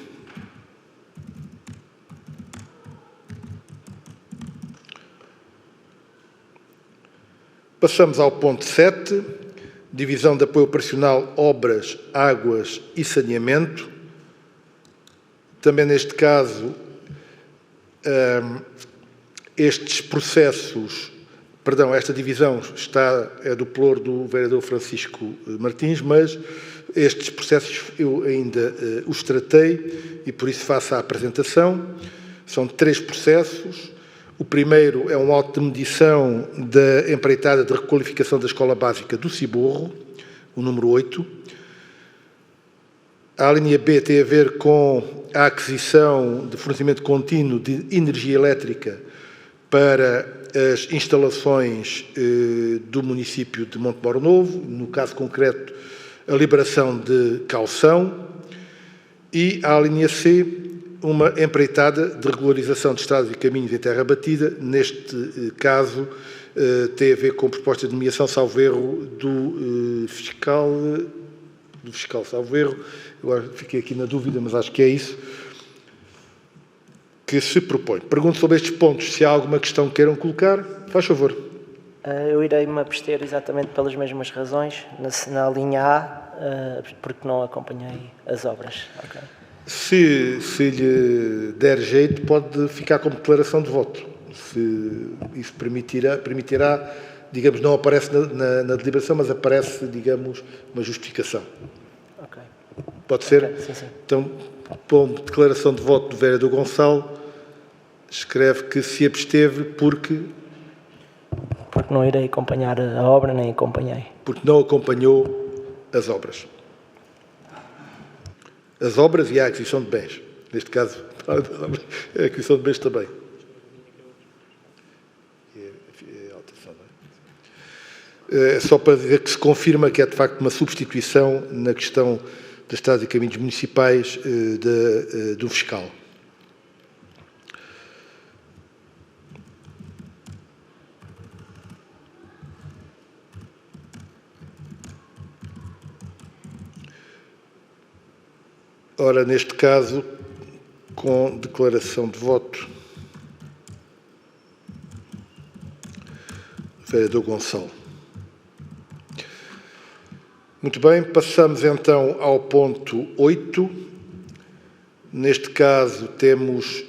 Passamos ao ponto 7, divisão de apoio operacional, obras, águas e saneamento. Também neste caso, esta divisão é do ploro do vereador Francisco Martins, mas estes processos eu ainda os tratei e por isso faço a apresentação. São 3 processos. O primeiro é um auto de medição da empreitada de requalificação da Escola Básica do Ciborro, o número 8. A linha B tem a ver com a aquisição de fornecimento contínuo de energia elétrica para as instalações do município de Montemor Novo, no caso concreto, a liberação de caução. E a linha C, uma empreitada de regularização de estradas e caminhos em terra batida, neste caso tem a ver com proposta de nomeação, salvo erro, do fiscal salvo erro. Agora fiquei aqui na dúvida, mas acho que é isso que se propõe. Pergunto sobre estes pontos, se há alguma questão que queiram colocar. Faz favor. Eu irei me abster exatamente pelas mesmas razões, na linha A, porque não acompanhei as obras. Okay. Se lhe der jeito, pode ficar como declaração de voto. Se isso permitirá, digamos, não aparece na deliberação, mas aparece, digamos, uma justificação. Ok. Pode ser? Okay, sim, sim. Então, como declaração de voto do vereador Gonçalo, escreve que se absteve porque não irei acompanhar a obra, nem acompanhei. Porque não acompanhou as obras. As obras e a aquisição de bens. Neste caso, a aquisição de bens também. É só para dizer que se confirma que é, de facto, uma substituição na questão das estradas e caminhos municipais do fiscal. Ora, neste caso, com declaração de voto, vereador Gonçalo. Muito bem, passamos então ao ponto 8. Neste caso, temos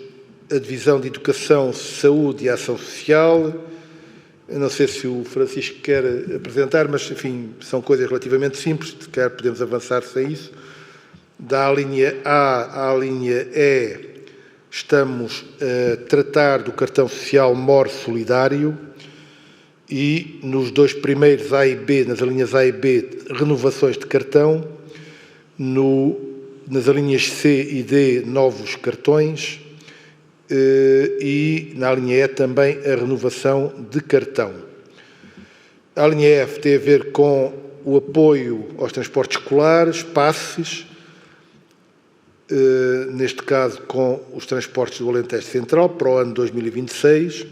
a Divisão de Educação, Saúde e Ação Social. Eu não sei se o Francisco quer apresentar, mas, enfim, são coisas relativamente simples, se calhar podemos avançar sem isso. Da linha A à linha E, estamos a tratar do cartão social MOR Solidário e nos dois primeiros A e B, nas linhas A e B, renovações de cartão, nas linhas C e D, novos cartões e na linha E também a renovação de cartão. A linha F tem a ver com o apoio aos transportes escolares, passes, neste caso com os transportes do Alentejo Central para o ano 2026.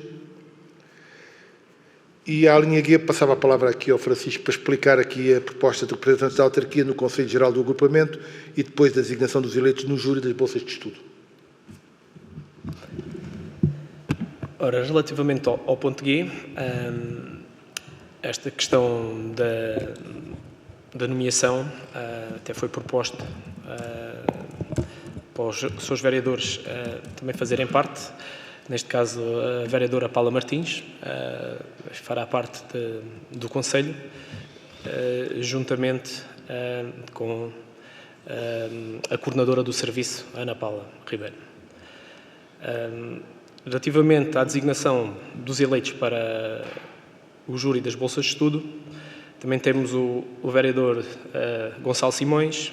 E à linha G, passava a palavra aqui ao Francisco para explicar aqui a proposta de representantes da autarquia no Conselho Geral do Agrupamento e depois da designação dos eleitos no júri das bolsas de estudo. Ora, relativamente ao ponto G, esta questão da nomeação até foi proposta para os seus vereadores também fazerem parte. Neste caso, a vereadora Paula Martins fará parte do Conselho, juntamente com a coordenadora do serviço, Ana Paula Ribeiro. Relativamente à designação dos eleitos para o júri das bolsas de estudo, também temos o vereador Gonçalo Simões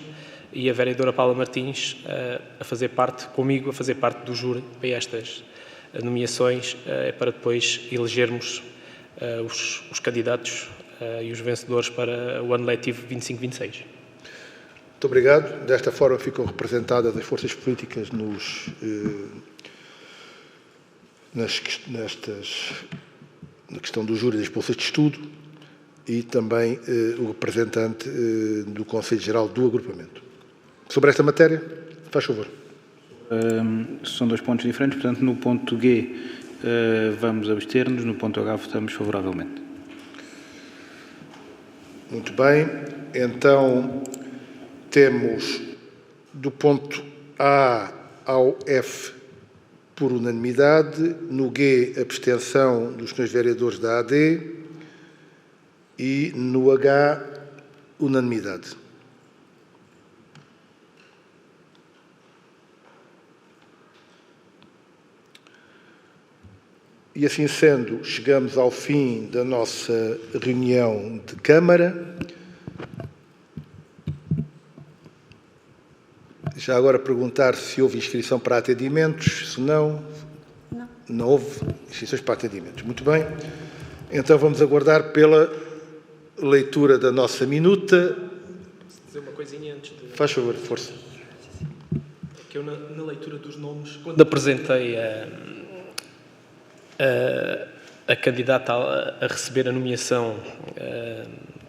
e a vereadora Paula Martins a fazer parte do júri para estas nomeações, para depois elegermos os candidatos e os vencedores para o ano letivo 25-26. Muito obrigado. Desta forma ficam representadas as forças políticas na questão do júri das bolsas de estudo e também o representante do Conselho Geral do Agrupamento. Sobre esta matéria, faz favor. São dois pontos diferentes, portanto, no ponto G vamos abster-nos, no ponto H votamos favoravelmente. Muito bem. Então, temos do ponto A ao F por unanimidade, no G, abstenção dos senhores vereadores da AD e no H, unanimidade. E assim sendo, chegamos ao fim da nossa reunião de Câmara. Já agora perguntar se houve inscrição para atendimentos, se não, não houve inscrições para atendimentos. Muito bem. Então vamos aguardar pela leitura da nossa minuta. Posso dizer uma coisinha antes de... Faz favor, força. Que eu, na leitura dos nomes, quando apresentei a candidata a receber a nomeação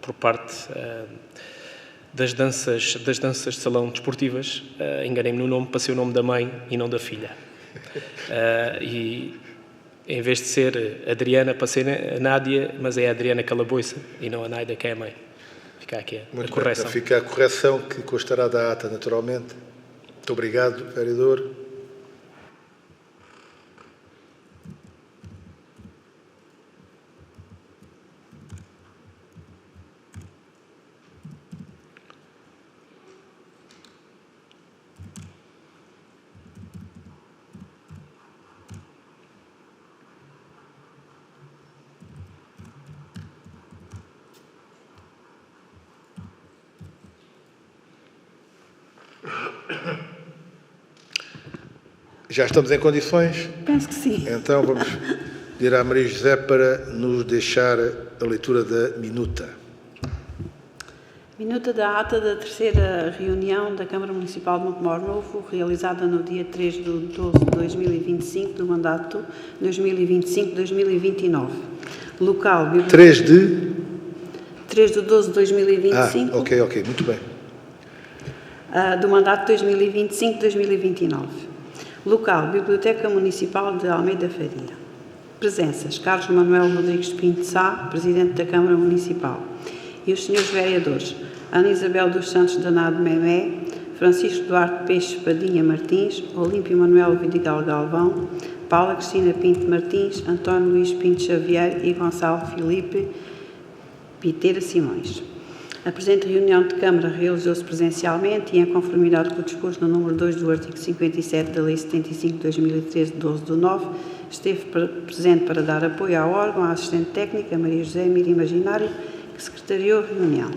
por parte das danças de salão desportivas, enganei-me no nome, passei o nome da mãe e não da filha. E em vez de ser Adriana, passei a Nádia, mas é a Adriana Calaboiça e não a Nádia, que é a mãe. Fica aqui a correção. Fica a correção que constará da ata, naturalmente. Muito obrigado, vereador. Já estamos em condições? Penso que sim. Então vamos pedir à Maria José para nos deixar a leitura da minuta. Minuta da ata da terceira reunião da Câmara Municipal de Montemor Novo, realizada no dia 3 de 12 de 2025, do mandato 2025-2029. Local... 3 de 12 de 2025. Ok, muito bem. Do mandato 2025-2029. Local, Biblioteca Municipal de Almeida Faria. Presenças: Carlos Manuel Rodrigues de Pinto Sá, Presidente da Câmara Municipal. E os senhores vereadores: Ana Isabel dos Santos Danado Memé, Francisco Duarte Peixe Padinha Martins, Olímpio Manuel Vidigal Galvão, Paula Cristina Pinto Martins, António Luís Pinto Xavier e Gonçalo Filipe Piteira Simões. A presente reunião de Câmara realizou-se presencialmente e em conformidade com o disposto no número 2 do artigo 57 da Lei 75 de 2013, de 12 de 9, esteve presente para dar apoio ao órgão a assistente técnica Maria José Mira Imaginário, que secretariou a reunião.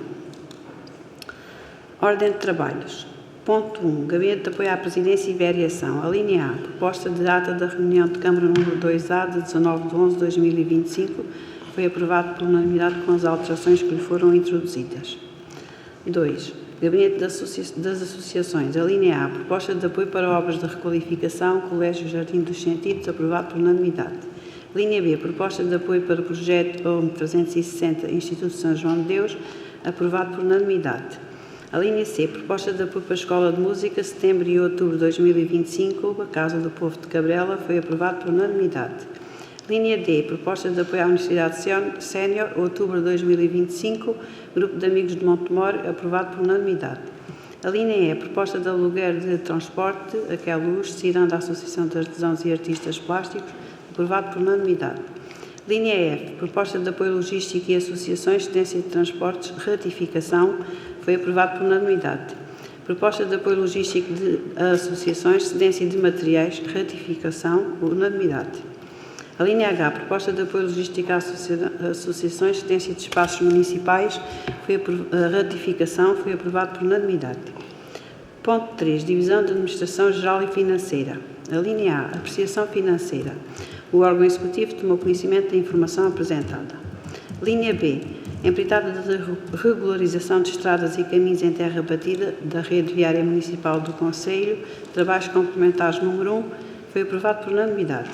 Ordem de trabalhos. Ponto 1. Gabinete de apoio à presidência e variação. A linha A. Proposta de data da reunião de Câmara número 2A de 19 de 11 de 2025, foi aprovado por unanimidade com as alterações que lhe foram introduzidas. 2. Gabinete das Associações. A linha A. Proposta de apoio para obras de requalificação, Colégio Jardim dos Sentidos, aprovado por unanimidade. Linha B. Proposta de apoio para o projeto OME 360, Instituto São João de Deus, aprovado por unanimidade. A linha C. Proposta de apoio para a Escola de Música, setembro e outubro de 2025, a Casa do Povo de Cabrela, foi aprovado por unanimidade. Linha D. Proposta de apoio à Universidade Sénior, outubro de 2025, Grupo de Amigos de Montemor, aprovado por unanimidade. A linha E. Proposta de aluguer de transporte, Aqueluz, Ciranda, Associação de Artesãos e Artistas Plásticos, aprovado por unanimidade. Linha F. Proposta de apoio logístico e associações, cedência de transportes, ratificação, foi aprovado por unanimidade. Proposta de apoio logístico de associações, cedência de materiais, ratificação, unanimidade. A linha H, proposta de apoio logístico a associações, cedência de espaços municipais, ratificação, foi aprovado por unanimidade. Ponto 3, divisão de administração geral e financeira. A linha A, apreciação financeira. O órgão executivo tomou conhecimento da informação apresentada. Linha B, empreitada de regularização de estradas e caminhos em terra batida da rede viária municipal do Concelho, trabalhos complementares número 1, foi aprovado por unanimidade.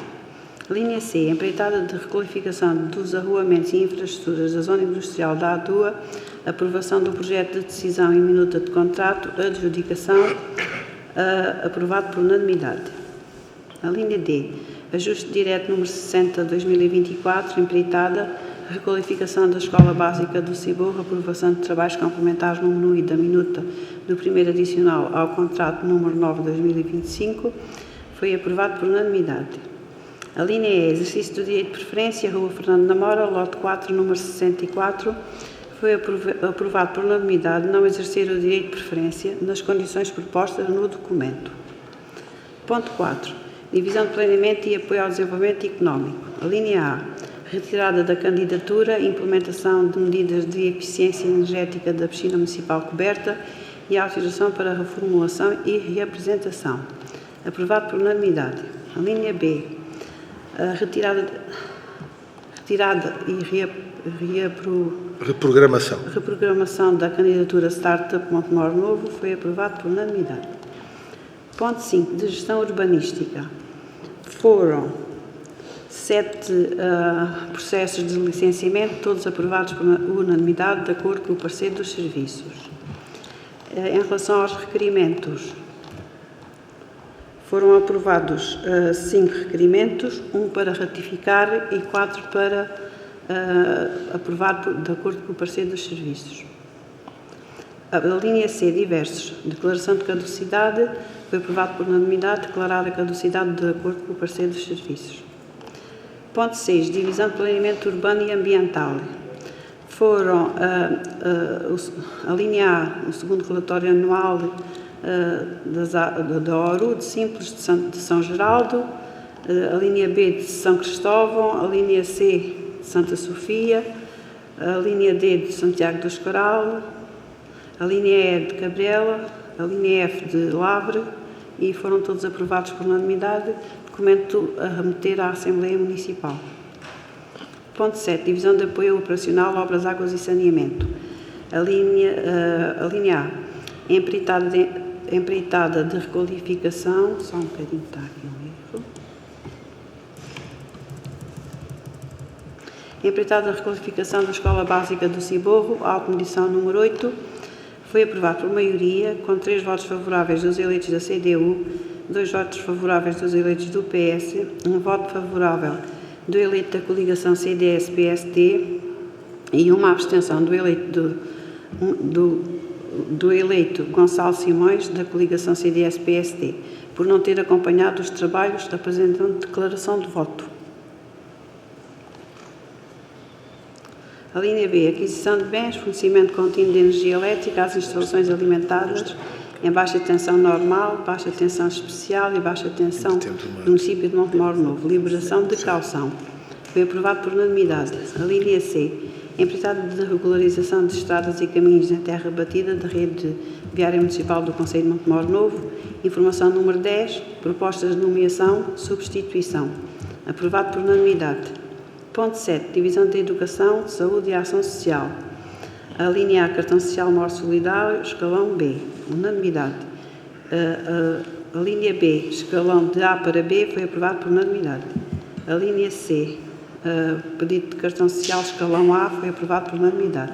Linha C, empreitada de requalificação dos arruamentos e infraestruturas da zona industrial da ADUA, aprovação do projeto de decisão e minuta de contrato, adjudicação, aprovado por unanimidade. A linha D, ajuste direto número 60 de 2024, empreitada, requalificação da Escola Básica do Ciborro, aprovação de trabalhos complementares número 1 e da minuta do primeiro adicional ao contrato número 9 de 2025, foi aprovado por unanimidade. A linha E, exercício do direito de preferência, Rua Fernando Namora, lote 4, número 64, foi aprovado por unanimidade não exercer o direito de preferência nas condições propostas no documento. Ponto 4. Divisão de planeamento e apoio ao desenvolvimento económico. A linha A, retirada da candidatura, implementação de medidas de eficiência energética da piscina municipal coberta e autorização para reformulação e reapresentação. Aprovado por unanimidade. A linha B, retirada e reprogramação da candidatura Startup Montemor Novo, foi aprovado por unanimidade. Ponto 5. De gestão urbanística. Foram 7 processos de licenciamento, todos aprovados por unanimidade, de acordo com o parecer dos serviços. Em relação aos requerimentos, foram aprovados 5 requerimentos, 1 para ratificar e 4 para aprovar de acordo com o parecer dos serviços. A linha C, diversos. Declaração de caducidade. Foi aprovado por unanimidade. Declarar a caducidade de acordo com o parecer dos serviços. Ponto 6. Divisão de planeamento urbano e ambiental. Foram a linha A, o segundo relatório anual da ORU de Simples de São Geraldo, a linha B de São Cristóvão, a linha C de Santa Sofia, a linha D de Santiago do Escoral, a linha E de Cabrela, a linha F de Lavre, e foram todos aprovados por unanimidade. Documento a remeter à Assembleia Municipal. Ponto 7. Divisão de apoio operacional, obras, águas e saneamento. A linha A. Empreitada de requalificação. Só um bocadinho, está aqui um erro. Empreitada de requalificação da Escola Básica do Ciborro, automedição número 8. Foi aprovado por maioria, com 3 votos favoráveis dos eleitos da CDU, 2 votos favoráveis dos eleitos do PS, 1 voto favorável do eleito da coligação CDS-PSD e uma abstenção do eleito Gonçalo Simões, da coligação CDS-PSD, por não ter acompanhado os trabalhos da apresentação de declaração de voto. A linha B, aquisição de bens, fornecimento contínuo de energia elétrica às instalações alimentadas em baixa tensão normal, baixa tensão especial e baixa tensão do município de Montemor Novo. Liberação de caução. Foi aprovado por unanimidade. A linha C, empreitada de regularização de estradas e caminhos na terra batida da rede viária municipal do Concelho de Montemor Novo. Informação número 10, propostas de nomeação, substituição. Aprovado por unanimidade. Ponto 7. Divisão da Educação, Saúde e Ação Social. A linha A, Cartão Social Mor Solidário, escalão B. Unanimidade. A linha B, escalão de A para B, foi aprovado por unanimidade. A linha C, pedido de Cartão Social, escalão A, foi aprovado por unanimidade.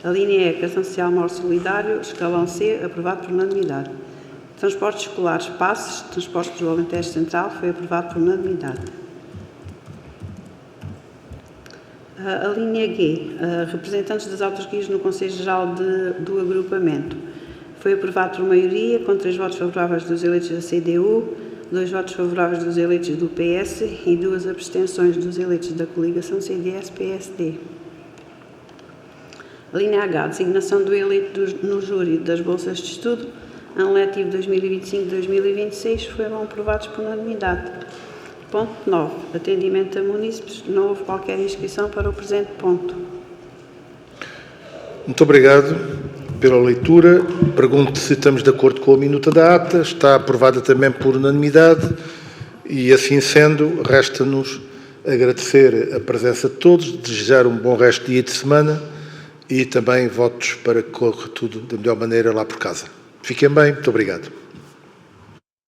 A linha E, Cartão Social Mor Solidário, escalão C, aprovado por unanimidade. Transportes escolares, passes, transportes do Alentejo Central, foi aprovado por unanimidade. A linha G, representantes das autarquias no Conselho Geral do Agrupamento. Foi aprovado por maioria, com 3 votos favoráveis dos eleitos da CDU, 2 votos favoráveis dos eleitos do PS e 2 abstenções dos eleitos da coligação CDS-PSD. A linha H, designação do eleito no júri das bolsas de estudo, ano letivo 2025-2026, foram aprovados por unanimidade. Ponto 9. Atendimento a munícipes. Não houve qualquer inscrição para o presente ponto. Muito obrigado pela leitura. Pergunto se estamos de acordo com a minuta da ata. Está aprovada também por unanimidade e, assim sendo, resta-nos agradecer a presença de todos, desejar um bom resto de dia de semana e também votos para que corra tudo da melhor maneira lá por casa. Fiquem bem. Muito obrigado.